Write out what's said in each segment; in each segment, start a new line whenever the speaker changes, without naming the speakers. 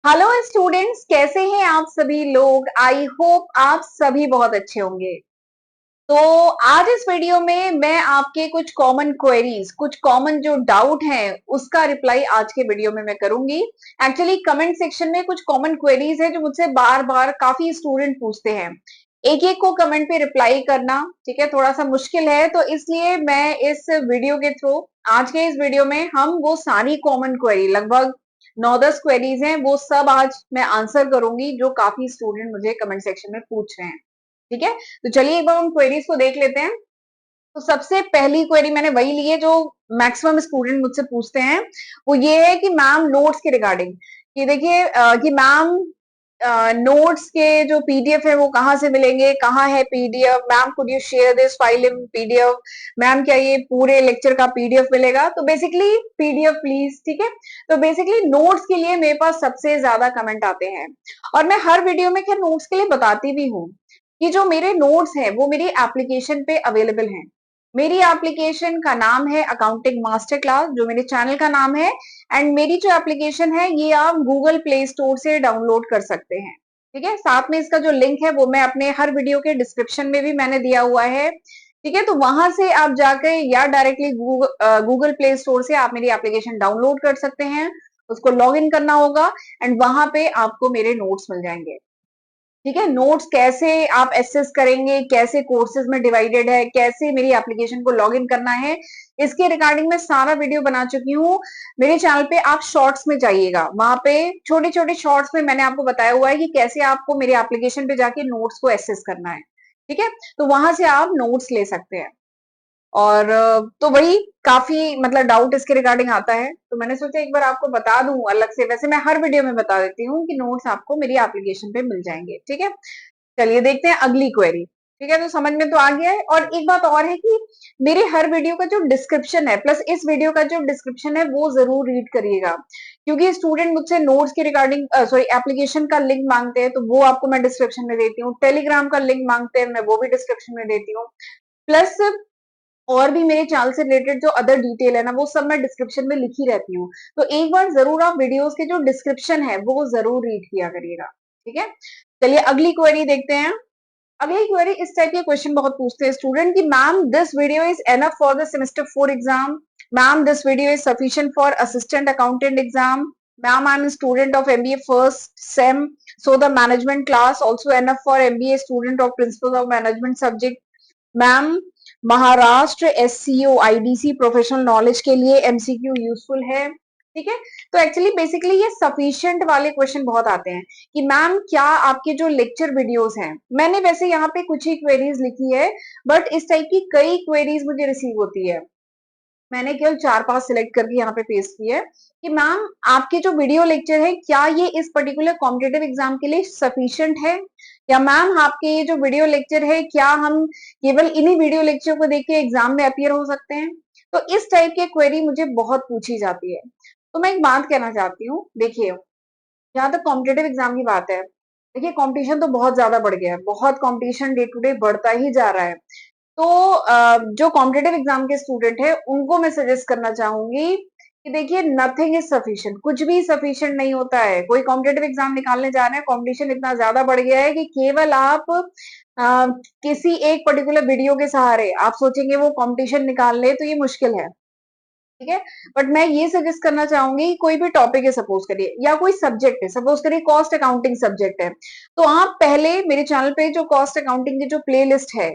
Hello students, कैसे हैं आप सभी लोग। आई होप आप सभी बहुत अच्छे होंगे। तो आज इस वीडियो में मैं आपके कुछ कॉमन क्वेरीज, कुछ कॉमन जो डाउट हैं उसका रिप्लाई आज के वीडियो में मैं करूंगी। एक्चुअली कमेंट सेक्शन में कुछ कॉमन क्वेरीज है जो मुझसे बार बार काफी स्टूडेंट पूछते हैं। एक एक को कमेंट पे रिप्लाई करना, ठीक है, थोड़ा सा मुश्किल है, तो इसलिए मैं इस वीडियो के थ्रू, आज के इस वीडियो में हम वो सारी कॉमन क्वेरी, लगभग 9-10 क्वेरीज हैं, वो सब आज मैं आंसर करूंगी जो काफी स्टूडेंट मुझे कमेंट सेक्शन में पूछ रहे हैं। ठीक है, तो चलिए एक बार उन क्वेरीज को देख लेते हैं। तो सबसे पहली क्वेरी मैंने वही ली है जो मैक्सिमम स्टूडेंट मुझसे पूछते हैं। वो ये है कि मैम नोट्स के रिगार्डिंग, कि देखिए कि मैम नोट्स के जो पीडीएफ है वो कहाँ से मिलेंगे, कहाँ है PDF, ma'am could you share this file in PDF, ma'am क्या ये पूरे लेक्चर का पीडीएफ मिलेगा। तो बेसिकली पीडीएफ प्लीज, ठीक है। तो बेसिकली नोट्स के लिए मेरे पास सबसे ज्यादा कमेंट आते हैं, और मैं हर वीडियो में खैर नोट्स के लिए बताती भी हूँ कि जो मेरे नोट्स हैं वो मेरी एप्लीकेशन पे अवेलेबल हैं। मेरी एप्लीकेशन का नाम है अकाउंटिंग मास्टर क्लास, जो मेरे चैनल का नाम है। एंड मेरी जो एप्लीकेशन है ये आप गूगल प्ले स्टोर से डाउनलोड कर सकते हैं। ठीक है, साथ में इसका जो लिंक है वो मैं अपने हर वीडियो के डिस्क्रिप्शन में भी मैंने दिया हुआ है। ठीक है, तो वहां से आप जाकर या डायरेक्टली गूगल प्ले स्टोर से आप मेरी एप्लीकेशन डाउनलोड कर सकते हैं। उसको लॉग इन करना होगा एंड वहां पे आपको मेरे नोट्स मिल जाएंगे। ठीक है, नोट्स कैसे आप एक्सेस करेंगे, कैसे कोर्सेज में डिवाइडेड है, कैसे मेरी एप्लीकेशन को लॉग इन करना है, इसके रिगार्डिंग मैं सारा वीडियो बना चुकी हूँ। मेरे चैनल पे आप शॉर्ट्स में जाइएगा, वहां पे छोटे छोटे शॉर्ट्स में मैंने आपको बताया हुआ है कि कैसे आपको मेरी एप्लीकेशन पे जाके नोट्स को एक्सेस करना है। ठीक है, तो वहां से आप नोट्स ले सकते हैं। और तो वही काफी मतलब डाउट इसके रिगार्डिंग आता है, तो मैंने सोचा एक बार आपको बता दूं अलग से। वैसे मैं हर वीडियो में बता देती हूँ कि नोट्स आपको मेरी एप्लीकेशन पे मिल जाएंगे। ठीक है, चलिए देखते हैं अगली क्वेरी। ठीक है, तो समझ में तो आ गया है। और एक बात और है कि मेरे हर वीडियो का जो डिस्क्रिप्शन है प्लस इस वीडियो का जो डिस्क्रिप्शन है वो जरूर रीड करिएगा, क्योंकि स्टूडेंट मुझसे नोट्स के रिगार्डिंग सॉरी एप्लीकेशन का लिंक मांगते हैं, तो वो आपको मैं डिस्क्रिप्शन में देती हूँ। टेलीग्राम का लिंक मांगते हैं, मैं वो भी डिस्क्रिप्शन में देती हूँ। प्लस और भी मेरे चैनल से रिलेटेड जो अदर डिटेल है ना, वो सब मैं डिस्क्रिप्शन में लिखी रहती हूँ। तो एक बार जरूर आप वीडियोस के जो डिस्क्रिप्शन है वो जरूर रीड किया करिएगा। ठीक है, चलिए अगली क्वेरी देखते हैं। अगली क्वेरी, इस टाइप के क्वेश्चन बहुत पूछते हैं स्टूडेंट कि ma'am this video is enough for the semester 4 exam, ma'am this video is sufficient for assistant accountant exam, ma'am I am student of MBA first sem, so the management class also enough for MBA student of principle of management subject, ma'am Maharashtra SCO IDC professional knowledge के लिए MCQ useful है। ठीक है, तो actually basically ये sufficient वाले question बहुत आते हैं कि मैम क्या आपके जो लेक्चर वीडियोस हैं, मैंने वैसे यहाँ पे कुछ ही क्वेरीज लिखी है, बट इस टाइप की कई क्वेरीज मुझे रिसीव होती है। मैंने केवल 4-5 सिलेक्ट करके यहाँ पे पेस्ट की है कि मैम आपके जो वीडियो लेक्चर है क्या ये इस पर्टिकुलर कॉम्पिटेटिव एग्जाम के लिए सफिशिएंट है, या मैम आपके ये जो वीडियो लेक्चर है क्या हम केवल इन्हीं वीडियो लेक्चर को देख के एग्जाम में अपियर हो सकते हैं। तो इस टाइप के क्वेरी मुझे बहुत पूछी जाती है। तो मैं एक बात कहना चाहती हूँ, देखिए जहां तक कॉम्पिटेटिव एग्जाम की बात है, देखिए कंपटीशन तो बहुत ज्यादा बढ़ गया है, बहुत कंपटीशन डे टू डे बढ़ता ही जा रहा है। तो जो कॉम्पिटेटिव एग्जाम के स्टूडेंट है उनको मैं सजेस्ट करना चाहूंगी कि देखिए नथिंग इज सफिशिएंट, कुछ भी सफिशिएंट नहीं होता है। कोई कॉम्पिटेटिव एग्जाम निकालने जा रहे हैं, कंपटीशन इतना ज्यादा बढ़ गया है कि केवल आप किसी एक पर्टिकुलर वीडियो के सहारे आप सोचेंगे वो कंपटीशन निकाल ले, तो ये मुश्किल है। ठीक है, बट मैं ये सजेस्ट करना चाहूंगी कोई भी टॉपिक है, सपोज करिए, या कोई सब्जेक्ट है, सपोज करिए कॉस्ट अकाउंटिंग सब्जेक्ट है, तो आप पहले मेरे चैनल पे जो कॉस्ट अकाउंटिंग की जो प्ले लिस्ट है,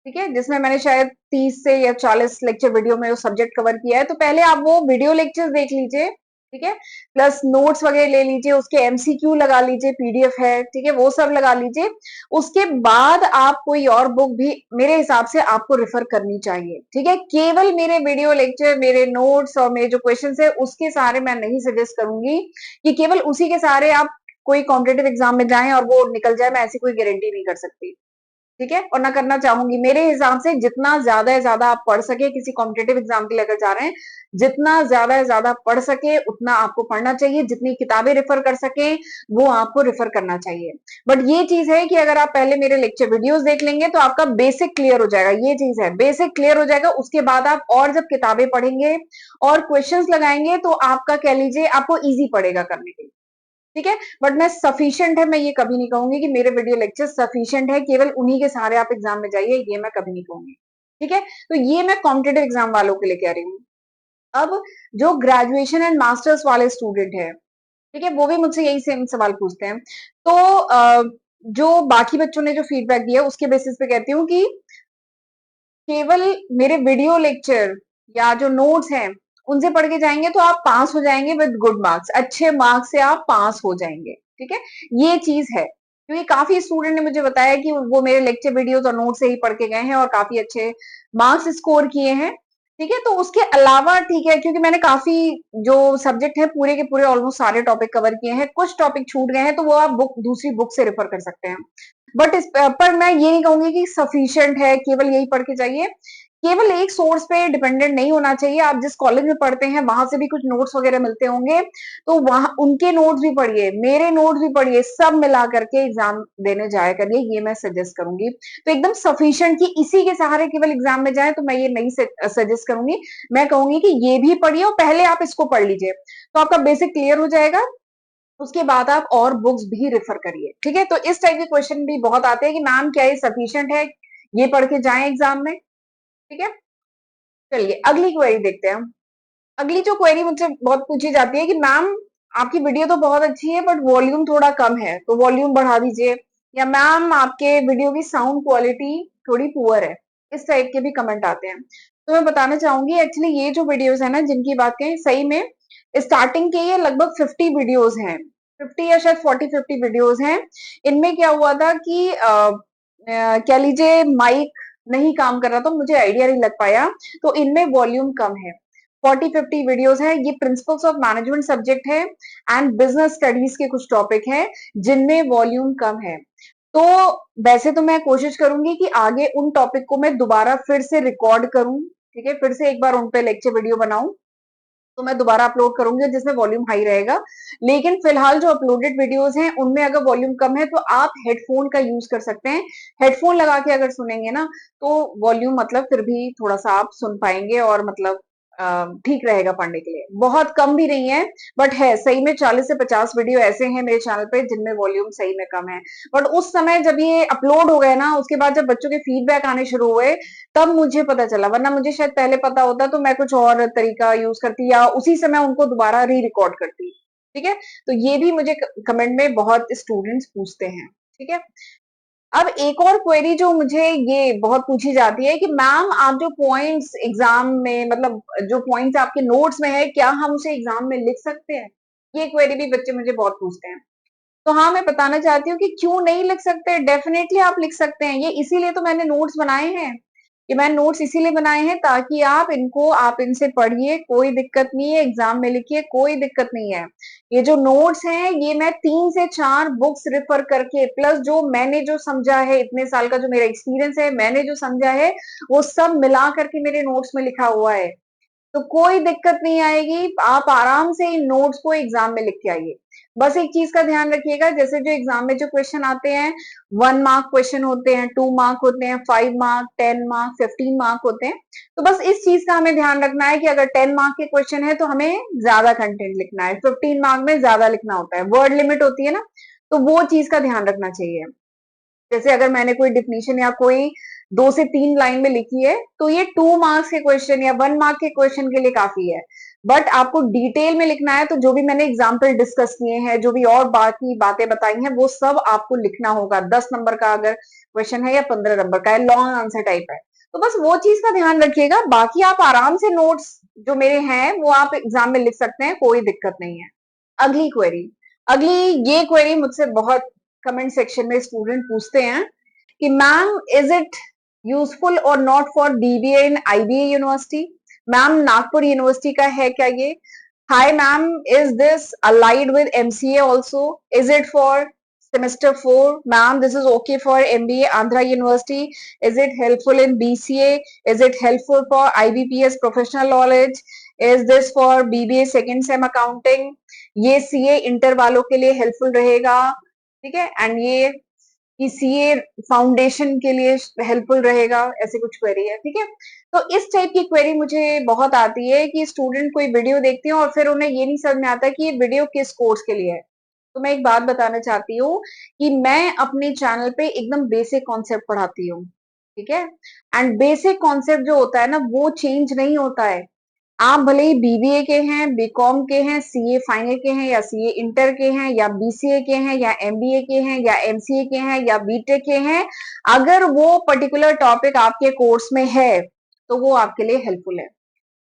ठीक है, जिसमें मैंने शायद 30 से या 40 लेक्चर वीडियो में वो सब्जेक्ट कवर किया है, तो पहले आप वो वीडियो लेक्चर देख लीजिए। ठीक है, प्लस नोट्स वगैरह ले लीजिए, उसके एमसीक्यू लगा लीजिए, पीडीएफ है, ठीक है, वो सब लगा लीजिए। उसके बाद आप कोई और बुक भी मेरे हिसाब से आपको रेफर करनी चाहिए। ठीक है, केवल मेरे वीडियो लेक्चर, मेरे नोट्स और मेरे जो क्वेश्चंस है उसके सहारे मैं नहीं सजेस्ट करूंगी कि केवल उसी के सहारे आप कोई कॉम्पिटेटिव एग्जाम में जाएं और वो निकल जाए, मैं ऐसी कोई गारंटी नहीं कर सकती। ठीक है, और ना करना चाहूंगी। मेरे हिसाब से जितना ज्यादा से ज्यादा आप पढ़ सके किसी कॉम्पिटेटिव एग्जाम के लिए अगर जा रहे हैं, जितना ज्यादा से ज्यादा पढ़ सके उतना आपको पढ़ना चाहिए, जितनी किताबें रेफर कर सके वो आपको रेफर करना चाहिए। बट ये चीज है कि अगर आप पहले मेरे लेक्चर वीडियोस देख लेंगे तो आपका बेसिक क्लियर हो जाएगा। ये चीज है, बेसिक क्लियर हो जाएगा, उसके बाद आप और जब किताबें पढ़ेंगे और क्वेश्चंस लगाएंगे तो आपका कह लीजिए आपको इजी पड़ेगा करने के लिए। ठीक है, बट मैं सफिशिएंट है मैं ये कभी नहीं कहूंगी कि मेरे वीडियो लेक्चर सफिशिएंट है, केवल उन्हीं के सहारे आप एग्जाम में जाइए, ये मैं कभी नहीं कहूंगी। ठीक है, तो ये मैं कॉम्पिटेटिव एग्जाम वालों के लिए कह रही हूँ। अब जो ग्रेजुएशन एंड मास्टर्स वाले स्टूडेंट है, ठीक है, वो भी मुझसे यही सेम सवाल पूछते हैं। तो जो बाकी बच्चों ने जो फीडबैक दिया उसके बेसिस पे कहती हूँ कि केवल मेरे वीडियो लेक्चर या जो नोट्स हैं उनसे पढ़ के जाएंगे तो आप पास हो जाएंगे विद गुड मार्क्स, अच्छे मार्क्स से आप पास हो जाएंगे। ठीक है, ये चीज है, क्योंकि काफी स्टूडेंट ने मुझे बताया कि वो मेरे लेक्चर वीडियोस और नोट से ही पढ़ के गए हैं और काफी अच्छे मार्क्स स्कोर किए हैं। ठीक है, तो उसके अलावा ठीक है, क्योंकि मैंने काफी जो सब्जेक्ट है पूरे के पूरे ऑलमोस्ट सारे टॉपिक कवर किए हैं, कुछ टॉपिक छूट गए हैं तो वो आप बुक दूसरी बुक से रेफर कर सकते हैं। बट इस पर मैं ये नहीं कहूंगी कि सफिशिएंट है केवल यही पढ़ के जाइए। केवल एक सोर्स पे डिपेंडेंट नहीं होना चाहिए। आप जिस कॉलेज में पढ़ते हैं वहां से भी कुछ नोट्स वगैरह मिलते होंगे, तो वहां उनके नोट्स भी पढ़िए, मेरे नोट्स भी पढ़िए, सब मिला करके एग्जाम देने जाया करिए, ये मैं सजेस्ट करूंगी। तो एकदम सफिशिएंट कि इसी के सहारे केवल एग्जाम में जाए तो मैं ये नहीं सजेस्ट करूंगी। मैं कहूंगी कि ये भी पढ़िए और पहले आप इसको पढ़ लीजिए, तो आपका बेसिक क्लियर हो जाएगा। उसके बाद आप और बुक्स भी रेफर करिए। ठीक है, तो इस टाइप के क्वेश्चन भी बहुत आते हैं कि मैम क्या ये सफिशिएंट है, ये पढ़ के जाएं एग्जाम में। ठीक है, चलिए अगली क्वेरी देखते हैं। अगली जो क्वेरी मुझसे बहुत पूछी जाती है कि मैम आपकी वीडियो तो बहुत अच्छी है बट वॉल्यूम थोड़ा कम है, तो वॉल्यूम बढ़ा दीजिए, या मैम आपके वीडियो की साउंड क्वालिटी थोड़ी पुअर है। इस टाइप के भी कमेंट आते हैं। तो मैं बताना चाहूंगी एक्चुअली ये जो वीडियोस है ना जिनकी बात करें, सही में स्टार्टिंग के ये लगभग 50 वीडियोस हैं, 50 या शायद 40-50 वीडियोस हैं। इनमें क्या हुआ था कि कह लीजिए माइक नहीं काम कर रहा, तो मुझे आइडिया नहीं लग पाया, तो इनमें वॉल्यूम कम है। 40-50 वीडियोस है, ये प्रिंसिपल्स ऑफ मैनेजमेंट सब्जेक्ट है एंड बिजनेस स्टडीज के कुछ टॉपिक है जिनमें वॉल्यूम कम है। तो वैसे तो मैं कोशिश करूंगी कि आगे उन टॉपिक को मैं दोबारा फिर से रिकॉर्ड करूं, ठीक है, फिर से एक बार उन पे लेक्चर वीडियो बनाऊं, तो मैं दोबारा अपलोड करूंगी जिसमें वॉल्यूम हाई रहेगा। लेकिन फिलहाल जो अपलोडेड वीडियोस हैं उनमें अगर वॉल्यूम कम है तो आप हेडफोन का यूज कर सकते हैं। हेडफोन लगा के अगर सुनेंगे ना तो वॉल्यूम मतलब फिर भी थोड़ा सा आप सुन पाएंगे और मतलब ठीक रहेगा पढ़ने के लिए। बहुत कम भी नहीं है, बट है सही में 40 से 50 वीडियो ऐसे हैं मेरे चैनल पे जिनमें वॉल्यूम सही में कम है। बट उस समय जब ये अपलोड हो गए ना, उसके बाद जब बच्चों के फीडबैक आने शुरू हुए तब मुझे पता चला, वरना मुझे शायद पहले पता होता तो मैं कुछ और तरीका यूज करती या उसी समय उनको दोबारा री रिकॉर्ड करती। ठीक है, तो ये भी मुझे कमेंट में बहुत स्टूडेंट्स पूछते हैं। ठीक है, अब एक और क्वेरी जो मुझे ये बहुत पूछी जाती है कि मैम आप जो पॉइंट्स एग्जाम में मतलब जो पॉइंट्स आपके नोट्स में है क्या हम उसे एग्जाम में लिख सकते हैं? ये क्वेरी भी बच्चे मुझे बहुत पूछते हैं। तो हाँ, मैं बताना चाहती हूँ कि क्यों नहीं लिख सकते, डेफिनेटली आप लिख सकते हैं। ये इसीलिए तो मैंने नोट्स बनाए हैं, कि मैंने नोट्स इसीलिए बनाए हैं ताकि आप इनसे पढ़िए, कोई दिक्कत नहीं है, एग्जाम में लिखिए, कोई दिक्कत नहीं है। ये जो नोट्स हैं ये मैं 3 से 4 बुक्स रेफर करके प्लस जो मैंने जो समझा है, इतने साल का जो मेरा एक्सपीरियंस है, मैंने जो समझा है वो सब मिला करके मेरे नोट्स में लिखा हुआ है। तो कोई दिक्कत नहीं आएगी, आप आराम से इन नोट्स को एग्जाम में लिख के आइए। बस एक चीज का ध्यान रखिएगा, जैसे जो एग्जाम में जो क्वेश्चन आते हैं 1 मार्क क्वेश्चन होते हैं, 2 मार्क होते हैं, 5 मार्क, 10 मार्क, 15 मार्क होते हैं। तो बस इस चीज का हमें ध्यान रखना है कि अगर 10 मार्क के क्वेश्चन है तो हमें ज्यादा कंटेंट लिखना है, 15 मार्क में ज्यादा लिखना होता है, वर्ड लिमिट होती है ना, तो वो चीज का ध्यान रखना चाहिए। जैसे अगर मैंने कोई डिफिनीशन या कोई 2 से 3 लाइन में लिखी है तो ये 2 मार्क्स के क्वेश्चन या 1 मार्क के क्वेश्चन के लिए काफी है। बट आपको डिटेल में लिखना है तो जो भी मैंने एग्जाम्पल डिस्कस किए हैं, जो भी और बाकी बातें बताई हैं, वो सब आपको लिखना होगा। 10 नंबर का अगर क्वेश्चन है या 15 नंबर का है, लॉन्ग आंसर टाइप है, तो बस वो चीज का ध्यान रखिएगा। बाकी आप आराम से नोट्स जो मेरे हैं वो आप एग्जाम में लिख सकते हैं, कोई दिक्कत नहीं है। अगली क्वेरी, अगली ये क्वेरी मुझसे बहुत कमेंट सेक्शन में स्टूडेंट पूछते हैं कि मैम इज इट यूजफुल और not for dBA in IBA university? Ma'am Nagpur university का है क्या ये? Hi ma'am, is this allied with MCA also? Is it for semester 4? Ma'am, this is okay for MBA Andhra University. Is it helpful in BCA? Is it helpful for IBPS professional knowledge? Is this for BBA second sem accounting? ये CA inter वालों के लिए helpful रहेगा, ठीक है, and ये CA foundation के लिए हेल्पफुल रहेगा, ऐसे कुछ क्वेरी है। ठीक है, तो इस टाइप की क्वेरी मुझे बहुत आती है कि स्टूडेंट कोई वीडियो देखते हैं और फिर उन्हें ये नहीं समझ में आता कि ये वीडियो किस कोर्स के लिए है। तो मैं एक बात बताना चाहती हूँ कि मैं अपने चैनल पे एकदम बेसिक कॉन्सेप्ट पढ़ाती हूँ, ठीक है। एंड बेसिक कॉन्सेप्ट जो होता है ना वो चेंज नहीं होता है। आप भले ही बीबीए के हैं, बीकॉम के हैं, सीए फाइनल के हैं, या सीए इंटर के हैं, या बीसीए के हैं, या एमबीए के हैं, या एमसीए के हैं, या बीटेक के हैं, अगर वो पर्टिकुलर टॉपिक आपके कोर्स में है तो वो आपके लिए हेल्पफुल है।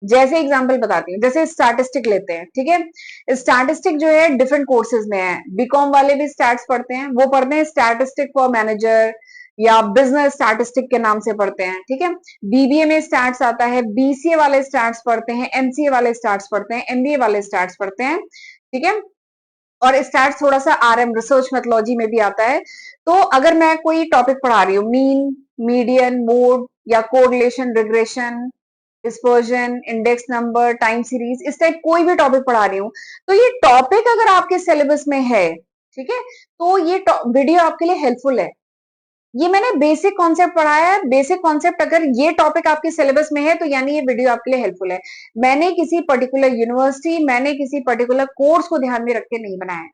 जैसे एग्जांपल बताती हूँ, जैसे स्टैटिस्टिक लेते हैं, ठीक है। स्टैटिस्टिक जो है डिफरेंट कोर्सेज में है। बीकॉम वाले भी स्टैट्स पढ़ते हैं, वो पढ़ते हैं स्टैटिस्टिक फॉर मैनेजर या बिजनेस स्टैटिस्टिक के नाम से पढ़ते हैं, ठीक है। बीबीए में स्टैट्स आता है, बीसीए वाले स्टैट्स पढ़ते हैं, एमसीए वाले स्टैट्स पढ़ते हैं, एमबीए वाले स्टैट्स पढ़ते हैं, ठीक है। और स्टैट्स थोड़ा सा आरएम रिसर्च मेथोलॉजी में भी आता है। तो अगर मैं कोई टॉपिक पढ़ा रही हूँ, मीन, मीडियन, मोड, या correlation, regression, dispersion, index number, time series, इस टाइप कोई भी टॉपिक पढ़ा रही हूँ, तो ये टॉपिक अगर आपके सिलेबस में है, ठीक है, तो ये वीडियो आपके लिए हेल्पफुल है। ये मैंने बेसिक कॉन्सेप्ट पढ़ाया है। बेसिक कॉन्सेप्ट अगर ये टॉपिक आपके सिलेबस में है तो यानी ये वीडियो आपके लिए हेल्पफुल है। मैंने किसी पर्टिकुलर यूनिवर्सिटी, मैंने किसी पर्टिकुलर कोर्स को ध्यान में रख के नहीं बनाया है,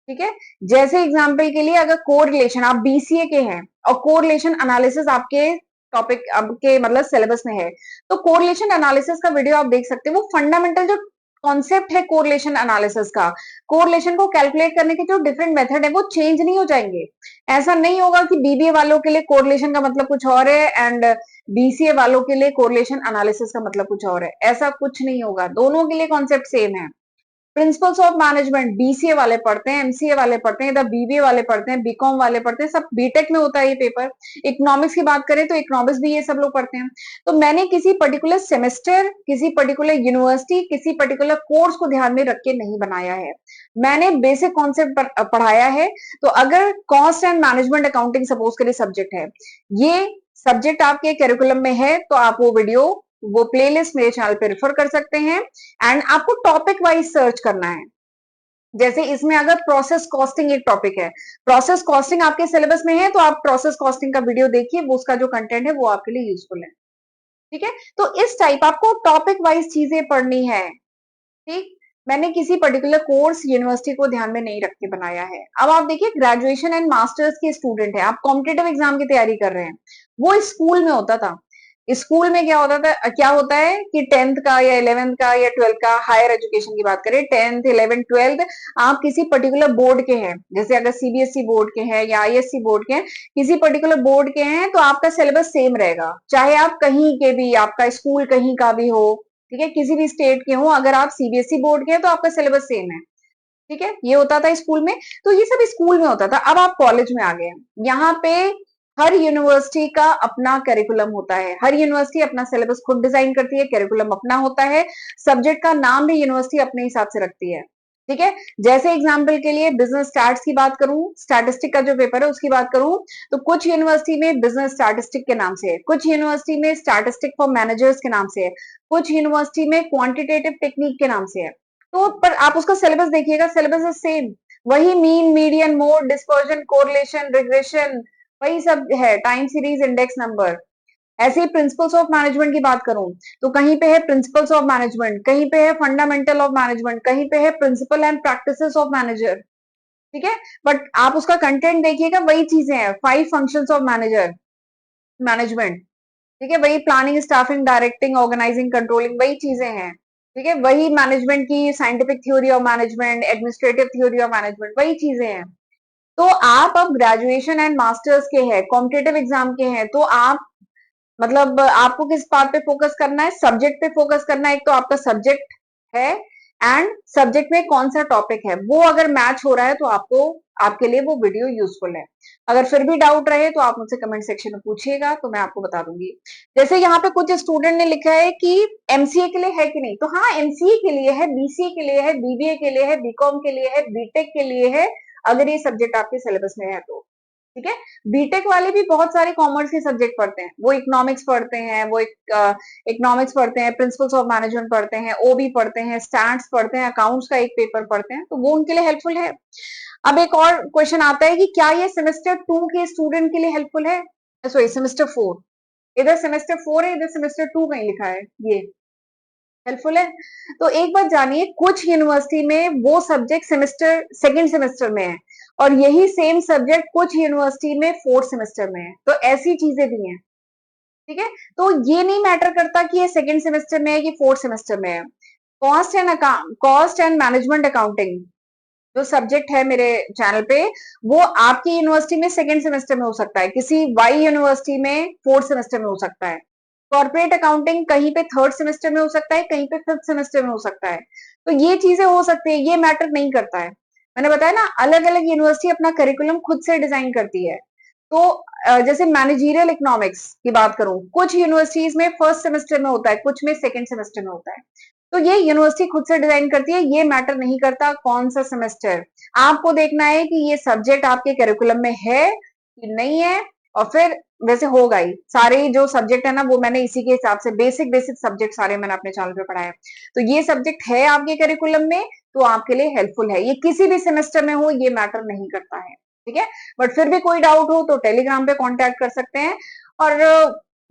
ठीक है। जैसे एग्जांपल के लिए अगर कोरिलेशन, आप बीसीए के हैं और कोरिलेशन एनालिसिस आपके टॉपिक आपके मतलब सिलेबस में है, तो कोरिलेशन एनालिसिस का वीडियो आप देख सकते हैं। वो फंडामेंटल जो कॉन्सेप्ट है कोरिलेशन एनालिसिस का, कोरिलेशन को कैलकुलेट करने के जो डिफरेंट मेथड है वो चेंज नहीं हो जाएंगे। ऐसा नहीं होगा कि बीबीए वालों के लिए कोरिलेशन का मतलब कुछ और है एंड बीसीए वालों के लिए कोरिलेशन एनालिसिस का मतलब कुछ और है, ऐसा कुछ नहीं होगा। दोनों के लिए कॉन्सेप्ट सेम है। प्रिंसिपल्स ऑफ मैनेजमेंट बीसीए वाले पढ़ते हैं, एमसीए वाले पढ़ते हैं, इधर बीबीए वाले पढ़ते हैं, बीकॉम वाले पढ़ते हैं, सब बीटेक में होता है ये पेपर। इकोनॉमिक्स की बात करें तो इकोनॉमिक्स भी ये सब लोग पढ़ते हैं। तो मैंने किसी पर्टिकुलर सेमेस्टर, किसी पर्टिकुलर यूनिवर्सिटी, किसी पर्टिकुलर कोर्स को ध्यान में रख के नहीं बनाया है। मैंने बेसिक कॉन्सेप्ट पढ़ाया है। तो अगर cost and management accounting suppose करिए सब्जेक्ट है, ये सब्जेक्ट आपके करिकुलम में है, तो आप वो वीडियो, वो प्लेलिस्ट मेरे चैनल पे रेफर कर सकते हैं। एंड आपको टॉपिक वाइज सर्च करना है। जैसे इसमें अगर प्रोसेस कॉस्टिंग एक टॉपिक है, प्रोसेस कॉस्टिंग आपके सिलेबस में है, तो आप प्रोसेस कॉस्टिंग का वीडियो देखिए, वो उसका जो कंटेंट है वो आपके लिए यूजफुल है, ठीक है। तो इस टाइप आपको टॉपिक वाइज चीजें पढ़नी है, ठीक। मैंने किसी पर्टिकुलर कोर्स, यूनिवर्सिटी को ध्यान में नहीं रख के बनाया है। अब आप देखिए ग्रेजुएशन एंड मास्टर्स के स्टूडेंट है, आप कॉम्पिटेटिव एग्जाम की तैयारी कर रहे हैं, वो स्कूल में होता था। स्कूल में क्या होता था, क्या होता है कि 10th का या 11th का या 12th का, हायर एजुकेशन की बात करें, 10th 11th 12th, आप किसी पर्टिकुलर बोर्ड के हैं, जैसे अगर सीबीएसई बोर्ड के हैं या आईएससी बोर्ड के हैं, किसी पर्टिकुलर बोर्ड के हैं, तो आपका सिलेबस सेम रहेगा, चाहे आप कहीं के भी, आपका स्कूल कहीं का भी हो, ठीक है, किसी भी स्टेट के हो, अगर आप सीबीएसई बोर्ड के हैं तो आपका सिलेबस सेम है, ठीक है। ये होता था स्कूल में। तो ये सब स्कूल में होता था। अब आप कॉलेज में आ गए, यहाँ पे हर यूनिवर्सिटी का अपना करिकुलम होता है, हर यूनिवर्सिटी अपना सिलेबस खुद डिजाइन करती है, करिकुलम अपना होता है, सब्जेक्ट का नाम भी यूनिवर्सिटी अपने हिसाब से रखती है, ठीक है। जैसे एग्जाम्पल के लिए बिजनेस स्टैट्स की बात करूं, स्टैटिस्टिक का जो पेपर है उसकी बात करूं, तो कुछ यूनिवर्सिटी में बिजनेस स्टैटिस्टिक के नाम से है, कुछ यूनिवर्सिटी में स्टैटिस्टिक फॉर मैनेजर्स के नाम से है, कुछ यूनिवर्सिटी में क्वांटिटेटिव टेक्निक के नाम से है। तो पर आप उसका सिलेबस देखिएगा, सिलेबस इज सेम, वही mean, median, mode, dispersion, correlation, regression, वही सब है, टाइम सीरीज, इंडेक्स नंबर। ऐसे ही प्रिंसिपल्स ऑफ मैनेजमेंट की बात करूं, तो कहीं पे है प्रिंसिपल्स ऑफ मैनेजमेंट, कहीं पे है फंडामेंटल ऑफ मैनेजमेंट, कहीं पे है principle and practices of manager, ठीक है। बट आप उसका कंटेंट देखिएगा, वही चीजें हैं, 5 फंक्शंस ऑफ मैनेजर मैनेजमेंट, ठीक है, वही planning, staffing, directing, organising, controlling, वही चीजें हैं, ठीक है। वही मैनेजमेंट की scientific theory of management, administrative theory of management, वही चीजें हैं। तो आप अब ग्रेजुएशन एंड मास्टर्स के हैं, कॉम्पिटेटिव एग्जाम के हैं, तो आप मतलब आपको किस बात पे फोकस करना है, सब्जेक्ट पे फोकस करना है। एक तो आपका सब्जेक्ट है एंड सब्जेक्ट में कौन सा टॉपिक है, वो अगर मैच हो रहा है तो आपको, आपके लिए वो वीडियो यूजफुल है। अगर फिर भी डाउट रहे तो आप मुझसे कमेंट सेक्शन में पूछिएगा, तो मैं आपको बता दूंगी। जैसे यहाँ पे कुछ स्टूडेंट ने लिखा है कि एमसीए के लिए है कि नहीं, तो हाँ, एमसीए के लिए है, बीसीए के लिए है, बीबीए के लिए है, बीकॉम के लिए है, बीटेक के लिए है, अगर ये सब्जेक्ट आपके सिलेबस में है तो, ठीक है। बीटेक वाले भी बहुत सारे कॉमर्स के सब्जेक्ट पढ़ते हैं, वो इकोनॉमिक्स पढ़ते हैं, वो इकोनॉमिक्स पढ़ते हैं, प्रिंसिपल्स ऑफ मैनेजमेंट पढ़ते हैं, ओबी पढ़ते हैं, स्टैट्स पढ़ते हैं, अकाउंट्स का एक पेपर पढ़ते हैं, तो वो उनके लिए हेल्पफुल है। अब एक और क्वेश्चन आता है कि क्या ये सेमेस्टर 2 के स्टूडेंट के लिए हेल्पफुल है, सॉरी सेमेस्टर 4, इधर सेमेस्टर 4 है, इधर सेमेस्टर 2 कहीं लिखा है, ये हेल्पफुल है। तो एक बात जानिए, कुछ यूनिवर्सिटी में वो सब्जेक्ट सेमेस्टर सेकंड सेमेस्टर में है और यही सेम सब्जेक्ट कुछ यूनिवर्सिटी में फोर्थ सेमेस्टर में है, तो ऐसी चीजें भी हैं। ठीक है, तो ये नहीं मैटर करता कि ये सेकंड सेमेस्टर में है कि फोर्थ सेमेस्टर में है। कॉस्ट एंड मैनेजमेंट अकाउंटिंग जो सब्जेक्ट है मेरे चैनल पे, वो आपकी यूनिवर्सिटी में सेकंड सेमेस्टर में हो सकता है, किसी वाई यूनिवर्सिटी में फोर्थ सेमेस्टर में हो सकता है। कॉर्पोरेट अकाउंटिंग कहीं पे थर्ड सेमेस्टर में हो सकता है, कहीं पे फिफ्थ सेमेस्टर में हो सकता है। तो ये चीजें हो सकती है, ये मैटर नहीं करता है। मैंने बताया ना, अलग अलग यूनिवर्सिटी अपना करिकुलम खुद से डिजाइन करती है। तो जैसे मैनेजरियल इकोनॉमिक्स की बात करूं, कुछ यूनिवर्सिटीज में फर्स्ट सेमेस्टर में होता है, कुछ में सेकंड सेमेस्टर में होता है। तो ये यूनिवर्सिटी खुद से डिजाइन करती है, ये मैटर नहीं करता कौन सा सेमेस्टर। आपको देखना है कि ये सब्जेक्ट आपके करिकुलम में है कि नहीं है, और फिर वैसे होगा ही। सारे जो सब्जेक्ट है ना, वो मैंने इसी के हिसाब से बेसिक बेसिक सब्जेक्ट सारे मैंने अपने चैनल पे पढ़ाए। तो ये सब्जेक्ट है आपके करिकुलम में, तो आपके लिए हेल्पफुल है। ये किसी भी सेमेस्टर में हो, ये मैटर नहीं करता है। ठीक है, बट फिर भी कोई डाउट हो तो टेलीग्राम पे कांटेक्ट कर सकते हैं, और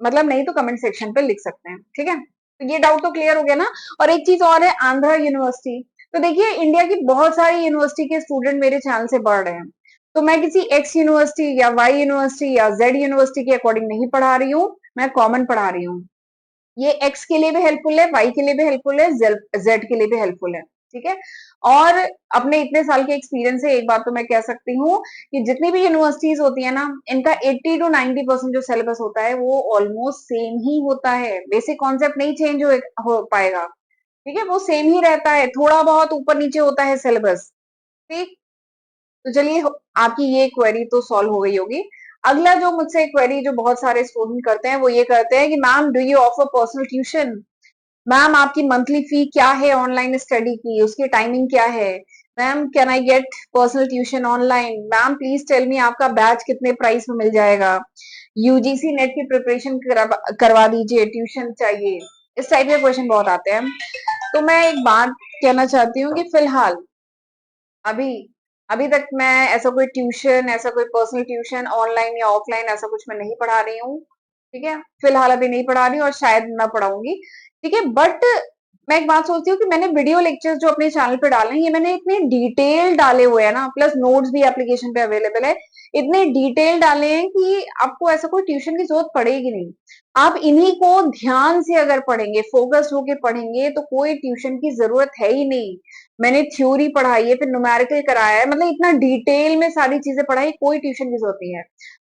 मतलब नहीं तो कमेंट सेक्शन पे लिख सकते हैं। ठीक है, तो ये डाउट तो क्लियर हो गया ना। और एक चीज और है, आंध्रा यूनिवर्सिटी। तो देखिए, इंडिया की बहुत सारी यूनिवर्सिटी के स्टूडेंट मेरे चैनल से पढ़ रहे हैं, तो मैं किसी एक्स यूनिवर्सिटी या वाई यूनिवर्सिटी या जेड यूनिवर्सिटी के अकॉर्डिंग नहीं पढ़ा रही हूँ, मैं कॉमन पढ़ा रही हूँ। ये एक्स के लिए भी हेल्पफुल है, वाई के लिए भी हेल्पफुल है, जेड के लिए भी हेल्पफुल है। ठीक है, और अपने इतने साल के एक्सपीरियंस से एक बात तो मैं कह सकती हूँ कि जितनी भी यूनिवर्सिटीज होती है ना, इनका 80 to 90% जो सिलेबस होता है वो ऑलमोस्ट सेम ही होता है। बेसिक कॉन्सेप्ट नहीं चेंज हो पाएगा। ठीक है, वो सेम ही रहता है, थोड़ा बहुत ऊपर नीचे होता है सिलेबस। ठीक, तो चलिए, आपकी ये क्वेरी तो सॉल्व हो गई होगी। अगला जो मुझसे क्वेरी जो बहुत सारे स्टूडेंट करते हैं, वो ये करते हैं कि ma'am, do you offer personal tuition? Ma'am, आपकी मंथली फी क्या है ऑनलाइन स्टडी की, उसकी टाइमिंग क्या है? Ma'am, can I get personal tuition online? Ma'am, please tell me आपका बैच कितने प्राइस में मिल जाएगा? यूजीसी नेट की प्रिपरेशन करवा दीजिए, ट्यूशन चाहिए। इस टाइप के क्वेश्चन बहुत आते हैं। तो मैं एक बात कहना चाहती हूँ कि फिलहाल अभी अभी तक मैं ऐसा कोई ट्यूशन, ऐसा कोई पर्सनल ट्यूशन ऑनलाइन या ऑफलाइन ऐसा कुछ मैं नहीं पढ़ा रही हूँ। ठीक है, फिलहाल अभी नहीं पढ़ा रही हूँ और शायद ना पढ़ाऊंगी। ठीक है, बट मैं एक बात सोचती हूँ कि मैंने वीडियो लेक्चर्स जो अपने चैनल पे डाले हैं, ये मैंने इतने डिटेल डाले हुए हैं ना, प्लस नोट्स भी एप्लीकेशन पे अवेलेबल है। इतने डिटेल डाले हैं कि आपको ऐसा कोई ट्यूशन की जरूरत पड़ेगी नहीं। आप इन्हीं को ध्यान से अगर पढ़ेंगे, फोकस होके पढ़ेंगे, तो कोई ट्यूशन की जरूरत है ही नहीं। मैंने थ्योरी पढ़ाई है, फिर न्यूमेरिकल कराया है, मतलब इतना डिटेल में सारी चीजें पढ़ाई, कोई ट्यूशन की जरूरत नहीं है।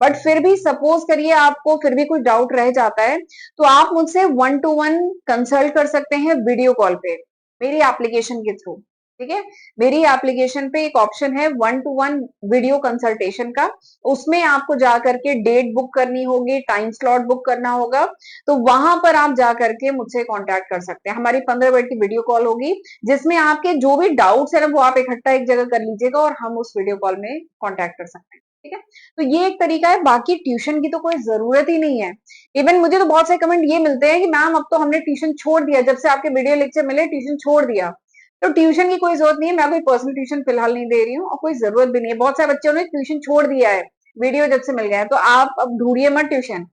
बट फिर भी सपोज करिए आपको फिर भी कोई डाउट रह जाता है, तो आप मुझसे 1 to 1 कंसल्ट कर सकते हैं वीडियो कॉल पे, मेरी एप्लीकेशन के थ्रू। ठीक है, मेरी एप्लीकेशन पे एक ऑप्शन है 1 to 1 वीडियो कंसल्टेशन का। उसमें आपको जा करके डेट बुक करनी होगी, टाइम स्लॉट बुक करना होगा। तो वहां पर आप जा करके मुझसे कांटेक्ट कर सकते हैं। हमारी 15 मिनट की वीडियो कॉल होगी, जिसमें आपके जो भी डाउट्स है ना, वो आप इकट्ठा एक जगह कर लीजिएगा और हम उस वीडियो कॉल में कांटेक्ट कर सकते हैं। ठीक है, तो ये एक तरीका है, बाकी ट्यूशन की तो कोई जरूरत ही नहीं है। इवन मुझे तो बहुत सारे कमेंट ये मिलते हैं कि मैम, अब तो हमने ट्यूशन छोड़ दिया, जब से आपके वीडियो लेक्चर मिले ट्यूशन छोड़ दिया। तो ट्यूशन की कोई जरूरत नहीं है, मैं कोई पर्सनल ट्यूशन फिलहाल नहीं दे रही हूँ और कोई जरूरत भी नहीं है। बहुत सारे बच्चों ने ट्यूशन छोड़ दिया है वीडियो जब से मिल गया है, तो आप अब ढूंढिए मत ट्यूशन,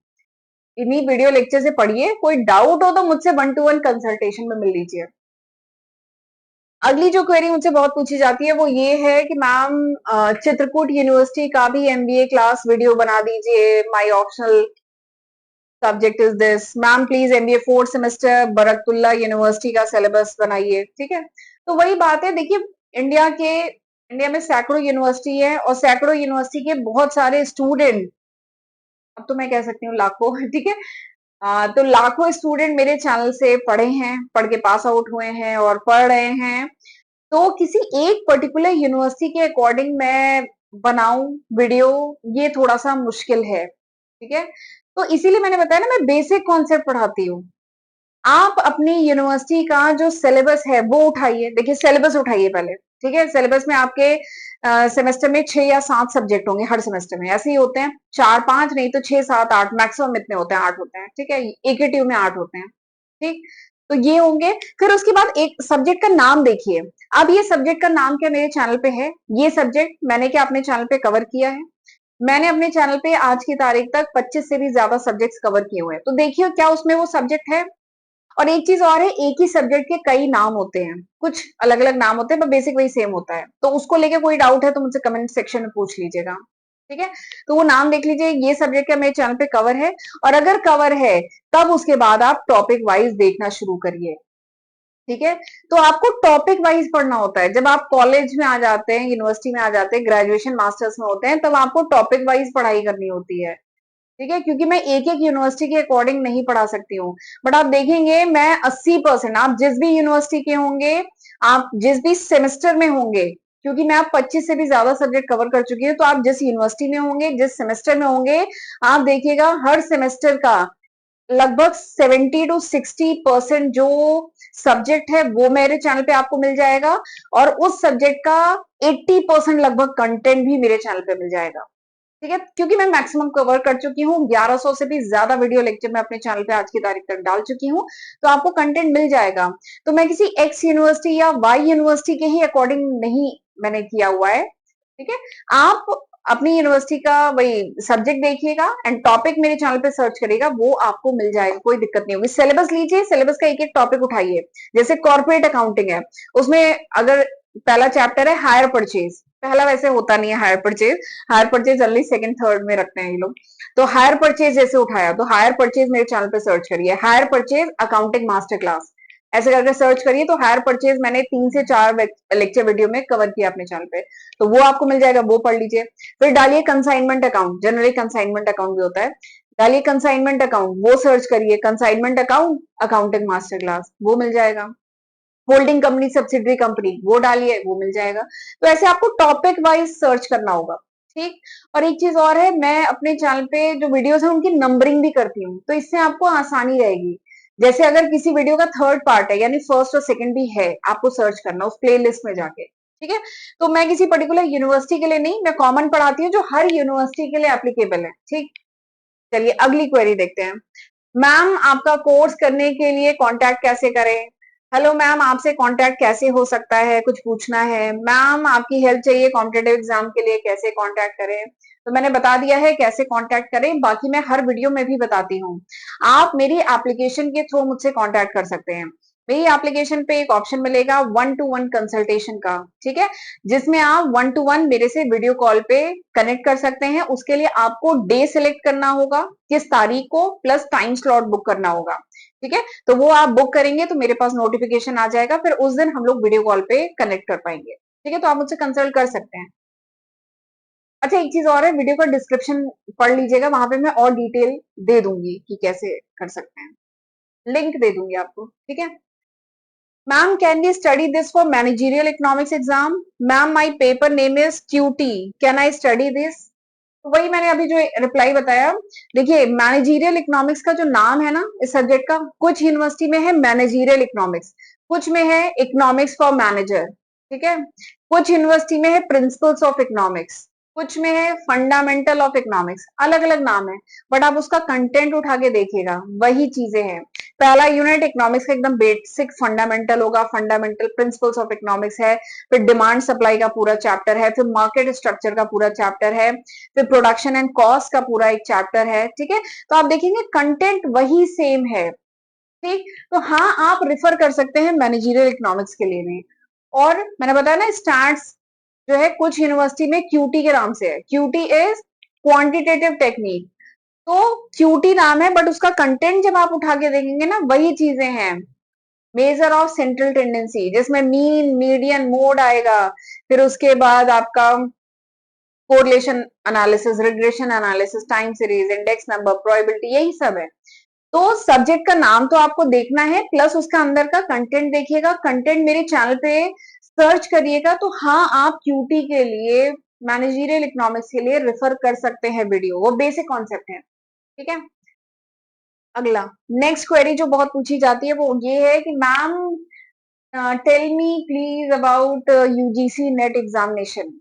इन्हीं वीडियो लेक्चर से पढ़िए। कोई डाउट हो तो मुझसे 1 to 1 कंसल्टेशन में मिल लीजिए। अगली जो क्वेरी मुझसे बहुत पूछी जाती है वो ये है कि मैम, चित्रकूट यूनिवर्सिटी का भी एमबीए क्लास वीडियो बना दीजिए, my optional subject is this. Ma'am, please MBA fourth semester Barkatullah university का सिलेबस बनाइए। ठीक है, तो वही बात है, देखिए, इंडिया में सैकड़ों यूनिवर्सिटी है और सैकड़ों यूनिवर्सिटी के बहुत सारे स्टूडेंट, अब तो मैं कह सकती हूँ लाखों। ठीक है, तो लाखों स्टूडेंट मेरे चैनल से पढ़े हैं, पढ़ के पास आउट हुए हैं और पढ़ रहे हैं। तो किसी एक पर्टिकुलर यूनिवर्सिटी के अकॉर्डिंग मैं बनाऊं वीडियो, ये थोड़ा सा मुश्किल है। ठीक है, तो इसीलिए मैंने बताया ना, मैं बेसिक कॉन्सेप्ट पढ़ाती हूँ। आप अपनी यूनिवर्सिटी का जो सिलेबस है वो उठाइए, देखिए सिलेबस उठाइए पहले। ठीक है, सिलेबस में आपके सेमेस्टर में 6 या 7 सब्जेक्ट होंगे, हर सेमेस्टर में ऐसे ही होते हैं, 4 5 नहीं तो 6 7 8 मैक्सिमम इतने होते हैं, 8 होते हैं। ठीक है, एक ही ट्यूब में 8 होते हैं। ठीक, तो ये होंगे। फिर उसके बाद एक सब्जेक्ट का नाम देखिए। अब ये सब्जेक्ट का नाम क्या मेरे चैनल पे है, ये सब्जेक्ट मैंने क्या अपने चैनल पे कवर किया है? मैंने अपने चैनल पे आज की तारीख तक 25 से भी ज्यादा सब्जेक्ट्स कवर किए हुए हैं, तो देखिए क्या उसमें वो सब्जेक्ट है। और एक चीज और है, एक ही सब्जेक्ट के कई नाम होते हैं, कुछ अलग अलग नाम होते हैं पर बेसिक वही सेम होता है। तो उसको लेके कोई डाउट है तो मुझसे कमेंट सेक्शन में पूछ लीजिएगा, ठीक है। तो वो नाम देख लीजिए, ये सब्जेक्ट का मेरे चैनल पे कवर है, और अगर कवर है तब उसके बाद आप टॉपिक वाइज देखना शुरू करिए, ठीक है। तो आपको टॉपिक वाइज पढ़ना होता है। जब आप कॉलेज में आ जाते हैं, यूनिवर्सिटी में आ जाते हैं, ग्रेजुएशन मास्टर्स में होते हैं, तब आपको टॉपिक वाइज पढ़ाई करनी होती है, ठीक है। क्योंकि मैं एक एक यूनिवर्सिटी के अकॉर्डिंग नहीं पढ़ा सकती हूँ। बट आप देखेंगे मैं 80%, आप जिस भी यूनिवर्सिटी के होंगे, आप जिस भी सेमेस्टर में होंगे, क्योंकि मैं आप 25 से भी ज्यादा सब्जेक्ट कवर कर चुकी हूँ, तो आप जिस यूनिवर्सिटी में होंगे, जिस सेमेस्टर में होंगे, आप देखिएगा हर सेमेस्टर का लगभग 70 to 60% जो सब्जेक्ट है वो मेरे चैनल पे आपको मिल जाएगा, और उस सब्जेक्ट का 80% लगभग कंटेंट भी मेरे चैनल पे मिल जाएगा, ठीक है। क्योंकि मैं मैक्सिमम कवर कर चुकी हूँ, 1100 से भी ज्यादा वीडियो लेक्चर मैं अपने चैनल पे आज की तारीख तक डाल चुकी हूँ, तो आपको कंटेंट मिल जाएगा। तो मैं किसी एक्स यूनिवर्सिटी या वाई यूनिवर्सिटी के ही अकॉर्डिंग नहीं मैंने किया हुआ है, ठीक है। आप अपनी यूनिवर्सिटी का वही सब्जेक्ट देखिएगा एंड टॉपिक मेरे चैनल पे सर्च करिएगा, वो आपको मिल जाएगा, कोई दिक्कत नहीं होगी। सिलेबस लीजिए, सिलेबस का एक एक टॉपिक उठाइए। जैसे कॉर्पोरेट अकाउंटिंग है, उसमें अगर पहला चैप्टर है हायर परचेज, पहला वैसे होता नहीं है hire purchase, hire purchase early second third में रखते हैं ये लोग। तो हायर परचेज जैसे उठाया, तो हायर परचेज मेरे चैनल पे सर्च करिए, hire purchase accounting master class, ऐसे करके सर्च करिए। तो हायर परचेज मैंने 3 से 4 लेक्चर वीडियो में कवर किया अपने चैनल पे, तो वो आपको मिल जाएगा, वो पढ़ लीजिए। फिर डालिए consignment account, generally consignment account भी होता है, डालिए कंसाइनमेंट अकाउंट, वो सर्च करिए, consignment account accounting master class, वो मिल जाएगा। होल्डिंग कंपनी सब्सिडरी कंपनी, वो डालिए, वो मिल जाएगा। तो ऐसे आपको टॉपिक वाइज सर्च करना होगा, ठीक। और एक चीज और है, मैं अपने चैनल पे जो वीडियोस है उनकी नंबरिंग भी करती हूँ, तो इससे आपको आसानी रहेगी। जैसे अगर किसी वीडियो का थर्ड पार्ट है, यानी फर्स्ट और सेकंड भी है, आपको सर्च करना उस प्लेलिस्ट में जाके, ठीक है। तो मैं किसी पर्टिकुलर यूनिवर्सिटी के लिए नहीं, मैं कॉमन पढ़ाती हूँ जो हर यूनिवर्सिटी के लिए एप्लीकेबल है, ठीक। चलिए अगली क्वेरी देखते हैं। मैम आपका कोर्स करने के लिए कांटेक्ट कैसे करें? हेलो मैम, आपसे कांटेक्ट कैसे हो सकता है, कुछ पूछना है। मैम आपकी हेल्प चाहिए कॉम्पिटेटिव एग्जाम के लिए, कैसे कांटेक्ट करें? तो मैंने बता दिया है कैसे कांटेक्ट करें, बाकी मैं हर वीडियो में भी बताती हूँ। आप मेरी एप्लीकेशन के थ्रू मुझसे कांटेक्ट कर सकते हैं। मेरी एप्लीकेशन पे एक ऑप्शन मिलेगा 1-to-1 कंसल्टेशन का, ठीक है, जिसमें आप 1-to-1 मेरे से वीडियो कॉल पे कनेक्ट कर सकते हैं। उसके लिए आपको डे सिलेक्ट करना होगा, किस तारीख को, प्लस टाइम स्लॉट बुक करना होगा, ठीक है। तो वो आप बुक करेंगे तो मेरे पास नोटिफिकेशन आ जाएगा, फिर उस दिन हम लोग वीडियो कॉल पे कनेक्ट कर पाएंगे, ठीक है। तो आप मुझसे कंसल्ट कर सकते हैं। अच्छा एक चीज और है, वीडियो का डिस्क्रिप्शन पढ़ लीजिएगा, वहां पे मैं और डिटेल दे दूंगी कि कैसे कर सकते हैं, लिंक दे दूंगी आपको, ठीक है। Ma'am can we study this for managerial economics exam? Ma'am my paper name is QT, can I study this? तो वही मैंने अभी जो रिप्लाई बताया। देखिए मैनेजरियल इकोनॉमिक्स का जो नाम है ना इस सब्जेक्ट का, कुछ यूनिवर्सिटी में है मैनेजरियल इकोनॉमिक्स, कुछ में है इकोनॉमिक्स फॉर मैनेजर, ठीक है। कुछ यूनिवर्सिटी में है प्रिंसिपल्स ऑफ इकोनॉमिक्स, कुछ में है फंडामेंटल ऑफ इकोनॉमिक्स, अलग अलग नाम है। बट आप उसका कंटेंट उठा के देखिएगा, वही चीजें हैं। पहला यूनिट इकोनॉमिक्स का एकदम बेसिक फंडामेंटल होगा, फंडामेंटल प्रिंसिपल्स ऑफ इकोनॉमिक्स है। फिर डिमांड सप्लाई का पूरा चैप्टर है, फिर मार्केट स्ट्रक्चर का पूरा चैप्टर है, फिर प्रोडक्शन एंड कॉस्ट का पूरा एक चैप्टर है, ठीक है। तो आप देखेंगे कंटेंट वही सेम है, ठीक। तो हाँ आप रिफर कर सकते हैं मैनेजरियल इकोनॉमिक्स के लिए भी। और मैंने बताया ना स्टैट्स जो है कुछ यूनिवर्सिटी में क्यूटी के नाम से है, क्यूटी इज क्वांटिटेटिव टेक्निक। तो क्यूटी नाम है बट उसका कंटेंट जब आप उठा के देखेंगे ना वही चीजें हैं। मेजर ऑफ सेंट्रल टेंडेंसी, जिसमें मीन मीडियन मोड आएगा, फिर उसके बाद आपका correlation analysis, regression analysis, time series, index number, probability, यही सब है। तो सब्जेक्ट का नाम तो आपको देखना है, प्लस उसका अंदर का कंटेंट देखिएगा, कंटेंट मेरे चैनल पे सर्च करिएगा। तो हाँ आप क्यूटी के लिए, मैनेजरियल इकोनॉमिक्स के लिए रेफर कर सकते हैं वीडियो, वो बेसिक कॉन्सेप्ट है, ठीक है। अगला नेक्स्ट क्वेरी जो बहुत पूछी जाती है वो ये है कि ma'am tell me please about UGC NET examination.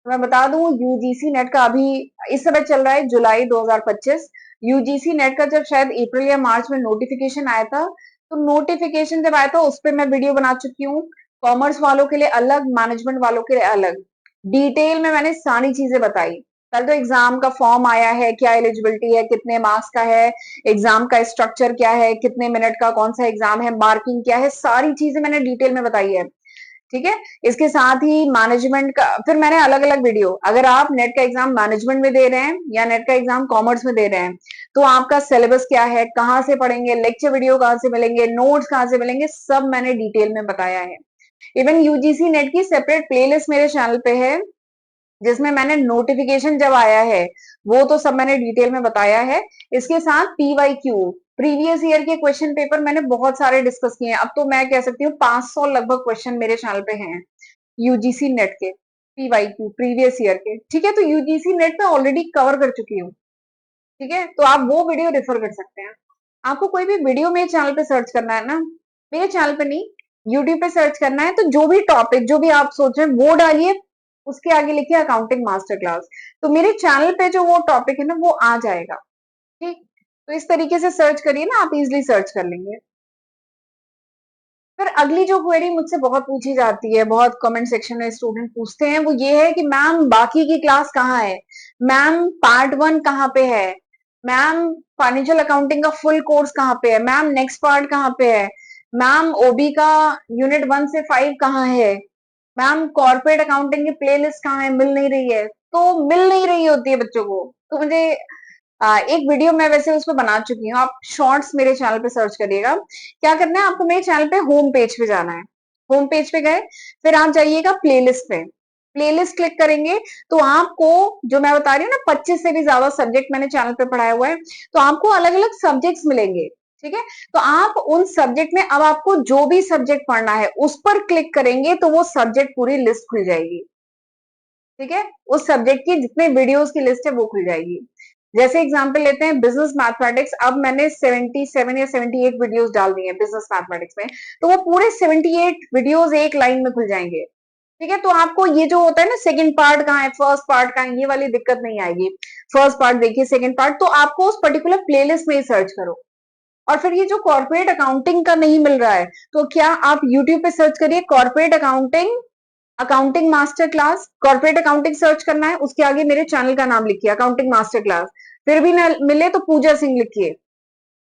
मैं बता दूं यूजीसी नेट का अभी इस समय चल रहा है जुलाई 2025। यूजीसी नेट का जब शायद अप्रैल या मार्च में नोटिफिकेशन आया था, तो नोटिफिकेशन जब आया था उस पर मैं वीडियो बना चुकी हूँ। कॉमर्स वालों के लिए अलग, मैनेजमेंट वालों के लिए अलग, डिटेल में मैंने सारी चीजें बताई, कल तो एग्जाम का फॉर्म आया है, क्या एलिजिबिलिटी है, कितने मार्क्स का है, एग्जाम का स्ट्रक्चर क्या है, कितने मिनट का कौन सा एग्जाम है, मार्किंग क्या है, सारी चीजें मैंने डिटेल में बताई है। ठीक है, इसके साथ ही मैनेजमेंट का फिर मैंने अलग अलग वीडियो, अगर आप नेट का एग्जाम मैनेजमेंट में दे रहे हैं या नेट का एग्जाम कॉमर्स में दे रहे हैं, तो आपका सिलेबस क्या है, कहाँ से पढ़ेंगे, लेक्चर वीडियो कहाँ से मिलेंगे, नोट्स कहाँ से मिलेंगे, सब मैंने डिटेल में बताया है। इवन यूजीसी नेट की सेपरेट प्लेलिस्ट मेरे चैनल पे है, जिसमें मैंने नोटिफिकेशन जब आया है वो तो सब मैंने डिटेल में बताया है। इसके साथ पीवाईक्यू, प्रीवियस ईयर के क्वेश्चन पेपर मैंने बहुत सारे डिस्कस किए हैं। अब तो मैं कह सकती हूँ 500 लगभग क्वेश्चन मेरे चैनल पे हैं यूजीसी नेट के, पीवाईक्यू प्रीवियस ईयर के। ठीक है, तो यूजीसी नेट में ऑलरेडी कवर कर चुकी हूँ। ठीक है, तो आप वो वीडियो रेफर कर सकते हैं। आपको कोई भी वीडियो मेरे चैनल पे सर्च करना है ना, मेरे चैनल पे नहीं, यूट्यूब पे सर्च करना है, तो जो भी टॉपिक, जो भी आप सोच रहे हैं वो डालिए, उसके आगे लिखिए अकाउंटिंग मास्टर क्लास, तो मेरे चैनल पे जो वो टॉपिक है ना वो आ जाएगा। ठीक, तो इस तरीके से सर्च करिए ना, आप इजिली सर्च कर लेंगे। फिर अगली जो क्वेरी मुझसे बहुत पूछी जाती है, बहुत कमेंट सेक्शन में स्टूडेंट पूछते हैं, वो ये है कि मैम बाकी की क्लास कहाँ है, मैम पार्ट 1 कहाँ पे है, मैम फाइनेंशियल अकाउंटिंग का फुल कोर्स कहाँ पे है, मैम नेक्स्ट पार्ट कहाँ पे है, मैम ओबी का यूनिट 1 से 5 कहाँ है, मैम कॉर्पोरेट अकाउंटिंग की प्लेलिस्ट कहाँ है, मिल नहीं रही है। तो मिल नहीं रही होती है बच्चों को, तो मुझे एक वीडियो मैं वैसे उस पर बना चुकी हूँ, आप शॉर्ट्स मेरे चैनल पे सर्च करिएगा। क्या करना है आपको, मेरे चैनल पे होम पेज पे जाना है, होम पेज पे गए, फिर आप जाइएगा प्लेलिस्ट पे, प्लेलिस्ट क्लिक करेंगे तो आपको, जो मैं बता रही हूँ ना 25 से भी ज्यादा सब्जेक्ट मैंने चैनल पे पढ़ाया हुआ है, तो आपको अलग अलग सब्जेक्ट्स मिलेंगे। ठीक है, तो आप उन सब्जेक्ट में, अब आपको जो भी सब्जेक्ट पढ़ना है उस पर क्लिक करेंगे तो वो सब्जेक्ट पूरी लिस्ट खुल जाएगी। ठीक है, उस सब्जेक्ट की जितने वीडियोस की लिस्ट है वो खुल जाएगी। जैसे एग्जांपल लेते हैं बिजनेस मैथमेटिक्स, अब मैंने 77 या 78 वीडियोस डाल दी है बिजनेस मैथमेटिक्स में, तो वो पूरे 78 वीडियोस एक लाइन में खुल जाएंगे। ठीक है, तो आपको ये जो होता है ना सेकंड पार्ट कहाँ है, फर्स्ट पार्ट कहाँ है, ये वाली दिक्कत नहीं आएगी। फर्स्ट पार्ट देखिए, सेकंड पार्ट, तो आपको उस पर्टिकुलर प्लेलिस्ट में ही सर्च करो। और फिर ये जो कॉर्पोरेट अकाउंटिंग का नहीं मिल रहा है, तो क्या आप यूट्यूब पे सर्च करिए corporate accounting, accounting master class, corporate accounting search करना है, उसके आगे मेरे चैनल का नाम लिखिए अकाउंटिंग मास्टर क्लास, फिर भी न मिले तो पूजा सिंह लिखिए,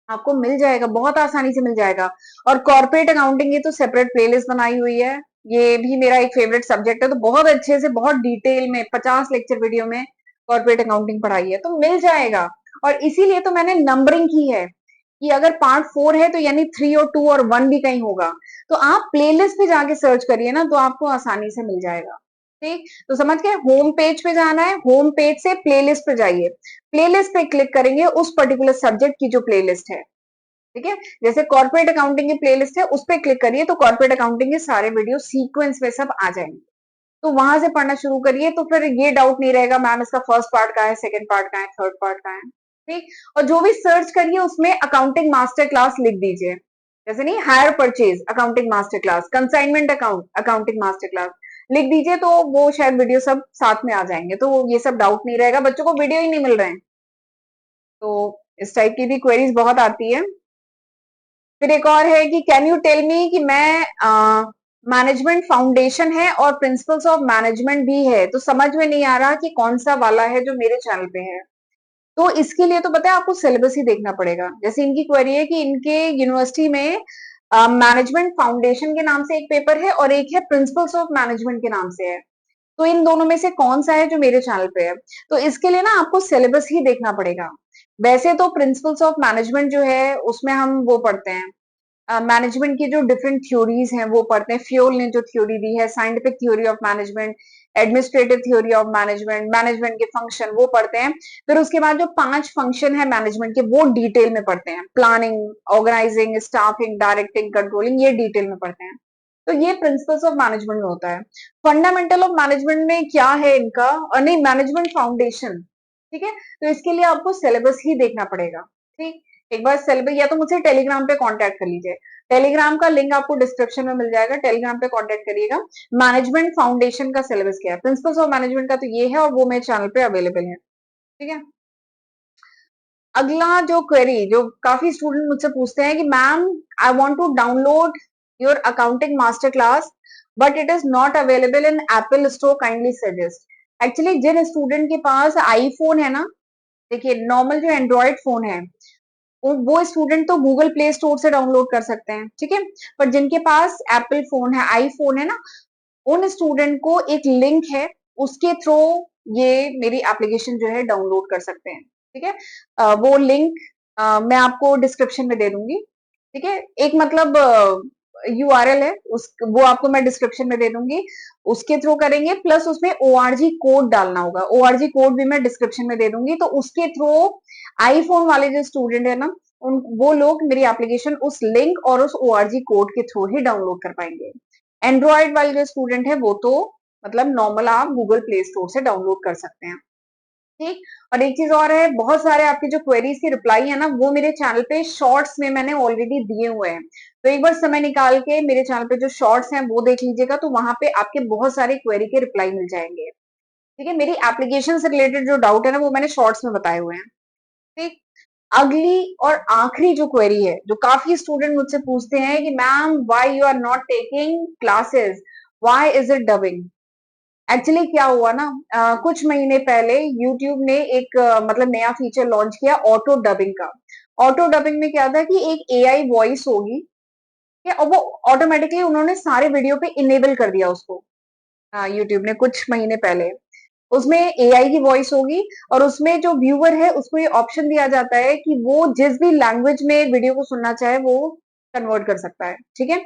आपको मिल जाएगा, बहुत आसानी से मिल जाएगा। और कॉर्पोरेट अकाउंटिंग, ये तो सेपरेट प्लेलिस्ट बनाई हुई है, ये भी मेरा एक फेवरेट सब्जेक्ट है, तो बहुत अच्छे से बहुत डिटेल में 50 लेक्चर वीडियो में कॉर्पोरेट अकाउंटिंग पढ़ाई है, तो मिल जाएगा। और इसीलिए तो मैंने नंबरिंग की है कि अगर पार्ट 4 है तो यानी 3 और 2 और 1 भी कहीं होगा, तो आप प्लेलिस्ट पे जाके सर्च करिए ना, तो आपको आसानी से मिल जाएगा। ठीक, तो समझ गए, होम पेज पे जाना है, होम पेज से प्लेलिस्ट पे जाइए, प्लेलिस्ट पे क्लिक करेंगे, उस पर्टिकुलर सब्जेक्ट की जो प्लेलिस्ट है, ठीक है, जैसे कॉर्पोरेट अकाउंटिंग की प्लेलिस्ट है उस पर क्लिक करिए, तो कॉर्पोरेट अकाउंटिंग के सारे वीडियो सीक्वेंस में सब आ जाएंगे, तो वहां से पढ़ना शुरू करिए, तो फिर ये डाउट नहीं रहेगा मैम इसका फर्स्ट पार्ट का है, सेकंड पार्ट का है, थर्ड पार्ट का है। ठीक, और जो भी सर्च करिए उसमें अकाउंटिंग मास्टर क्लास लिख दीजिए, जैसे नहीं hire purchase accounting master class, consignment account accounting master class लिख दीजिए, तो वो शायद वीडियो सब साथ में आ जाएंगे, तो ये सब डाउट नहीं रहेगा, बच्चों को वीडियो ही नहीं मिल रहे हैं। तो इस टाइप की भी क्वेरीज बहुत आती है। फिर एक और है कि कैन यू टेल मी कि मैं मैनेजमेंट फाउंडेशन है और प्रिंसिपल्स ऑफ मैनेजमेंट भी है, तो समझ में नहीं आ रहा कि कौन सा वाला है जो मेरे चैनल पे है। तो इसके लिए तो पता है आपको सिलेबस ही देखना पड़ेगा, जैसे इनकी क्वेरी है कि इनके यूनिवर्सिटी में मैनेजमेंट फाउंडेशन के नाम से एक पेपर है और एक है प्रिंसिपल्स ऑफ मैनेजमेंट के नाम से है, तो इन दोनों में से कौन सा है जो मेरे चैनल पे है, तो इसके लिए ना आपको सिलेबस ही देखना पड़ेगा। वैसे तो प्रिंसिपल्स ऑफ मैनेजमेंट जो है उसमें हम वो पढ़ते हैं, मैनेजमेंट की जो डिफरेंट थ्योरीज हैं वो पढ़ते हैं, फ्योल ने जो थ्योरी दी है, scientific theory of management, administrative theory of management, management के फंक्शन वो पढ़ते हैं। फिर उसके बाद जो 5 फंक्शन है मैनेजमेंट के वो डिटेल में पढ़ते हैं, planning, organising, staffing, directing, controlling, ये डिटेल में पढ़ते हैं। तो ये प्रिंसिपल्स ऑफ मैनेजमेंट में होता है। फंडामेंटल ऑफ मैनेजमेंट में क्या है इनका, और नहीं मैनेजमेंट फाउंडेशन, ठीक है, तो इसके लिए आपको सिलेबस ही देखना पड़ेगा। ठीक, एक बार सिलेबस, या तो मुझसे टेलीग्राम पे कांटेक्ट कर लीजिए, टेलीग्राम का लिंक आपको डिस्क्रिप्शन में मिल जाएगा, टेलीग्राम पे कांटेक्ट करिएगा। मैनेजमेंट फाउंडेशन का सिलेबस क्या है, प्रिंसिपल्स ऑफ मैनेजमेंट का तो ये है, और वो मेरे चैनल पे अवेलेबल है। ठीक है, अगला जो क्वेरी जो काफी स्टूडेंट मुझसे पूछते हैं कि ma'am I want to download your accounting master class but it is not available in Apple store, kindly suggest. Actually जिन स्टूडेंट के पास आईफोन है ना, देखिए नॉर्मल जो एंड्रॉयड फोन है वो स्टूडेंट तो गूगल प्ले स्टोर से डाउनलोड कर सकते हैं, ठीक है। पर जिनके पास एप्पल फोन है, आईफोन है ना, उन स्टूडेंट को एक लिंक है, उसके थ्रू ये मेरी एप्लीकेशन जो है डाउनलोड कर सकते हैं, ठीक है। वो लिंक मैं आपको डिस्क्रिप्शन में दे दूंगी, ठीक है। एक मतलब यूआरएल है, उस वो आपको मैं डिस्क्रिप्शन में दे दूंगी, उसके थ्रू करेंगे। प्लस उसमें ओआरजी कोड डालना होगा, ओआरजी कोड भी मैं डिस्क्रिप्शन में दे दूंगी। तो उसके थ्रू आईफोन वाले जो स्टूडेंट है ना, उन वो लोग मेरी एप्लीकेशन उस लिंक और उस ओआरजी कोड के थ्रू ही डाउनलोड कर पाएंगे। एंड्रॉयड वाले जो स्टूडेंट है वो तो मतलब नॉर्मल आप गूगल प्ले स्टोर से डाउनलोड कर सकते हैं, ठीक। और एक चीज और है, बहुत सारे आपकी जो क्वेरीज की रिप्लाई है ना, वो मेरे चैनल पे शॉर्ट्स में मैंने ऑलरेडी दिए हुए हैं। तो एक बार समय निकाल के मेरे चैनल पे जो शॉर्ट्स हैं वो देख लीजिएगा, तो वहां पे आपके बहुत सारे क्वेरी के रिप्लाई मिल जाएंगे, ठीक है। मेरी एप्लीकेशन से रिलेटेड जो डाउट है ना, वो मैंने शॉर्ट्स में बताए हुए हैं, ठीक। अगली और आखिरी जो क्वेरी है, जो काफी स्टूडेंट मुझसे पूछते हैं कि ma'am why you are not taking classes, why is it dubbing. Actually क्या हुआ ना, कुछ महीने पहले YouTube ने एक मतलब नया फीचर लॉन्च किया ऑटो डबिंग का। ऑटो डबिंग में क्या था कि एक एआई वॉइस होगी, ठीक है, और वो ऑटोमेटिकली उन्होंने सारे वीडियो पे इनेबल कर दिया उसको। YouTube ने कुछ महीने पहले उसमें एआई की वॉइस होगी, और उसमें जो व्यूअर है उसको ये ऑप्शन दिया जाता है कि वो जिस भी लैंग्वेज में वीडियो को सुनना चाहे वो कन्वर्ट कर सकता है, ठीक है।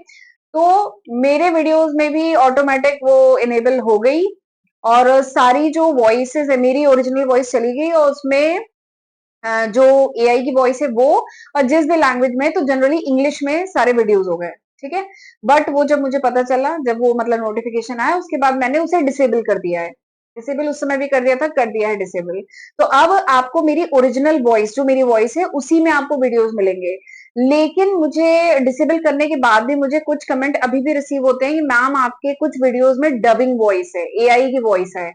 तो मेरे वीडियोस में भी ऑटोमेटिक वो इनेबल हो गई, और सारी जो वॉइसेस है मेरी ओरिजिनल वॉइस चली गई, और उसमें जो एआई की वॉइस है वो, और जिस भी लैंग्वेज में, तो जनरली इंग्लिश में सारे वीडियोस हो गए, ठीक है। बट वो जब मुझे पता चला, जब वो मतलब नोटिफिकेशन आया, उसके बाद मैंने उसे डिसेबल कर दिया है। डिसेबल उस समय भी कर दिया था, कर दिया है डिसेबल। तो अब आपको मेरी ओरिजिनल वॉइस, जो मेरी वॉइस है उसी में आपको वीडियोस मिलेंगे। लेकिन मुझे डिसेबल करने के बाद भी मुझे कुछ कमेंट अभी भी रिसीव होते हैं कि मैम आपके कुछ वीडियोस में डबिंग वॉइस है, एआई की वॉइस है,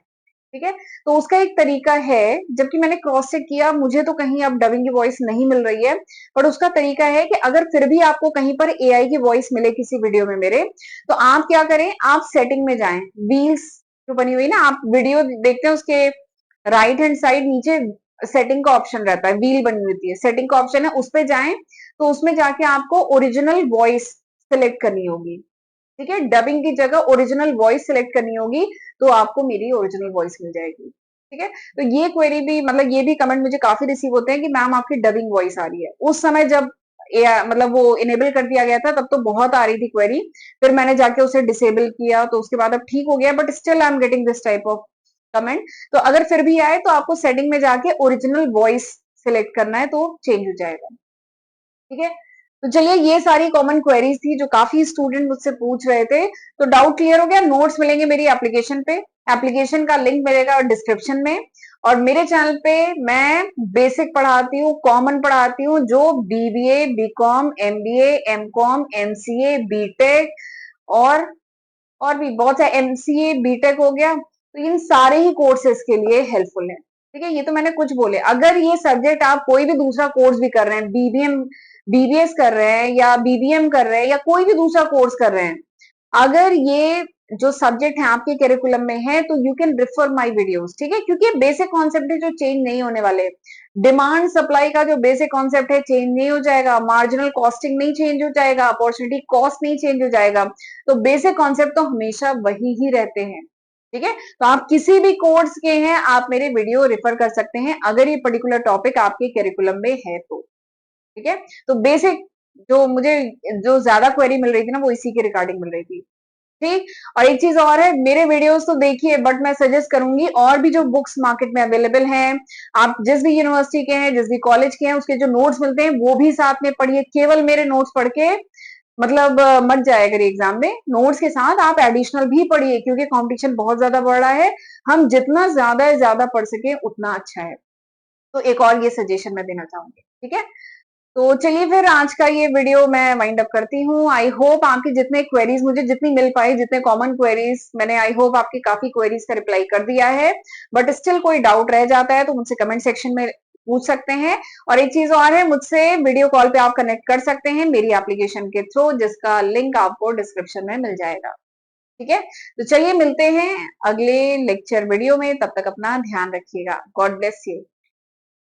ठीक है। तो उसका एक तरीका है, जबकि मैंने क्रॉस चेक किया, मुझे तो कहीं अब डबिंग की वॉइस नहीं मिल रही है। पर उसका तरीका है कि अगर फिर भी आपको कहीं पर एआई की वॉइस मिले किसी वीडियो में मेरे, तो आप क्या करें, आप सेटिंग में जाएं, व्हील्स जो बनी हुई ना, आप वीडियो देखते हैं उसके राइट हैंड साइड नीचे सेटिंग का ऑप्शन रहता है, व्हील बनी होती है, सेटिंग का ऑप्शन है, उस पर जाएं। तो उसमें जाके आपको ओरिजिनल वॉइस सिलेक्ट करनी होगी, ठीक है। डबिंग की जगह ओरिजिनल वॉइस सिलेक्ट करनी होगी, तो आपको मेरी ओरिजिनल वॉइस मिल जाएगी, ठीक है। तो ये क्वेरी भी मतलब ये भी कमेंट मुझे काफी रिसीव होते हैं कि मैम आपकी डबिंग वॉइस आ रही है। उस समय जब मतलब वो इनेबल कर दिया गया था, तब तो बहुत आ रही थी क्वेरी, फिर मैंने जाके उसे डिसेबल किया, तो उसके बाद अब ठीक हो गया। But still I am getting this type of comment. तो अगर फिर भी आए तो आपको सेटिंग में जाके ओरिजिनल वॉइस सिलेक्ट करना है, तो चेंज हो जाएगा, ठीक है। तो चलिए, ये सारी कॉमन क्वेरीज थी जो काफी स्टूडेंट मुझसे पूछ रहे थे। तो डाउट क्लियर हो गया। नोट्स मिलेंगे मेरी एप्लीकेशन पे, एप्लीकेशन का लिंक मिलेगा डिस्क्रिप्शन में। और मेरे चैनल पे मैं बेसिक पढ़ाती हूँ, कॉमन पढ़ाती हूँ, जो BBA, BCom, MBA, MCom, MCA, BTech, और भी बहुत सारे, एमसीए, बीटेक हो गया, तो इन सारे ही कोर्सेज के लिए हेल्पफुल है, ठीक है। ये तो मैंने कुछ बोले। अगर ये सब्जेक्ट आप कोई भी दूसरा कोर्स भी कर रहे हैं, बीबीएम, बीबीएस कर रहे हैं, या बीबीएम कर रहे हैं, या कोई भी दूसरा कोर्स कर रहे हैं, अगर ये जो सब्जेक्ट है आपके करिकुलम में है, तो you can refer my videos, ठीक है। क्योंकि बेसिक कॉन्सेप्ट है जो चेंज नहीं होने वाले। डिमांड सप्लाई का जो बेसिक कॉन्सेप्ट है चेंज नहीं हो जाएगा, मार्जिनल कॉस्टिंग नहीं चेंज हो जाएगा, अपॉर्चुनिटी कॉस्ट नहीं चेंज हो जाएगा। तो बेसिक कॉन्सेप्ट तो हमेशा वही ही रहते हैं, ठीक है। तो आप किसी भी कोर्स के हैं, आप मेरे वीडियो रेफर कर सकते हैं, अगर ये पर्टिकुलर टॉपिक आपके करिकुलम में है तो, ठीक है। तो बेसिक जो मुझे जो ज्यादा क्वेरी मिल रही थी ना, वो इसी के रिगार्डिंग मिल रही थी, ठीक। और एक चीज और है, मेरे वीडियोस तो देखिए, बट मैं सजेस्ट करूंगी और भी जो बुक्स मार्केट में अवेलेबल हैं, आप जिस भी यूनिवर्सिटी के हैं, जिस भी कॉलेज के हैं, उसके जो नोट्स मिलते हैं वो भी साथ में पढ़िए। केवल मेरे नोट्स पढ़ के मतलब मत जाया करिए एग्जाम में, नोट्स के साथ आप एडिशनल भी पढ़िए, क्योंकि कंपटीशन बहुत ज्यादा बढ़ रहा है। हम जितना ज्यादा पढ़ सके उतना अच्छा है। तो एक और ये सजेशन मैं देना चाहूंगी, ठीक है। तो चलिए फिर आज का ये वीडियो मैं वाइंड अप करती हूँ। आई होप आपके जितने क्वेरीज मुझे जितनी मिल पाई, जितने कॉमन क्वेरीज मैंने, आई होप आपकी काफी क्वेरीज का रिप्लाई कर दिया है। बट स्टिल कोई डाउट रह जाता है तो मुझसे कमेंट सेक्शन में पूछ सकते हैं। और एक चीज और है, मुझसे वीडियो कॉल पे आप कनेक्ट कर सकते हैं मेरी एप्लीकेशन के थ्रू, जिसका लिंक आपको डिस्क्रिप्शन में मिल जाएगा। ठीक है, तो चलिए मिलते हैं अगले लेक्चर वीडियो में, तब तक अपना ध्यान रखिएगा। God bless you.